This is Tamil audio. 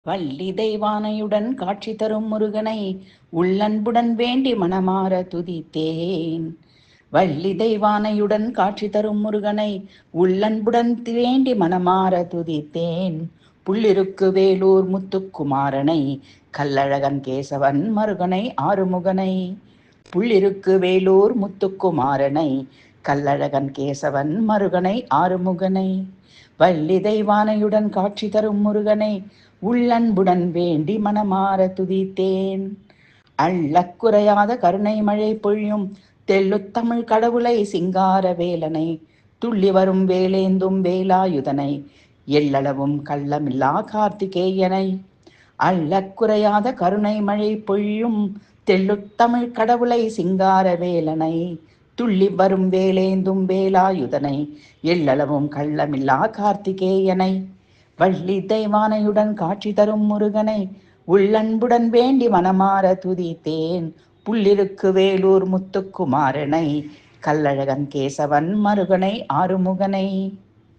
வள்ளி தெய்வானையுடன் காட்சி தரும் முருகனை உள்ளன்புடன் வேண்டி மனமார துதித்தேன். வள்ளி தெய்வானையுடன் காட்சி தரும் முருகனை உள்ளன்புடன் வேண்டி மனமார துதித்தேன். புள்ளிருக்கு வேலூர் முத்துக்குமாரனை, கல்லழகன் கேசவன் மருகனை ஆறுமுகனை. புள்ளிருக்கு வேலூர் முத்துக்குமாரனை, கல்லழகன் கேசவன் மருகனை ஆறுமுகனை. வள்ளி தெய்வானையுடன் காட்சி தரும் முருகனை உள்ளன்புடன் வேண்டி மனமார துதித்தேன். அள்ளக்குறையாத கருணை மழை பொழியும் தெள்ளுத்தமிழ் கடவுளை சிங்கார வேலனை, துள்ளி வரும் வேலேந்தும் வேலாயுதனை, எள்ளளவும் கள்ளமில்லா கார்த்திகேயனை. அள்ளக்குறையாத கருணை மழை பொழியும் தெள்ளுத்தமிழ் கடவுளை சிங்கார வேலனை, துள்ளி வரும் வேலேந்தும் வேலாயுதனை, எள்ளளவும் கள்ளமில்லா கார்த்திகேயனை. வள்ளி தெய்வானையுடன் காட்சி தரும் முருகனை உள்ளன்புடன் வேண்டி மனமார துதித்தேன். புள்ளிருக்கு வேலூர் முத்துக்குமாரனை, கல்லழகன் கேசவன் மருகனை ஆறுமுகனை.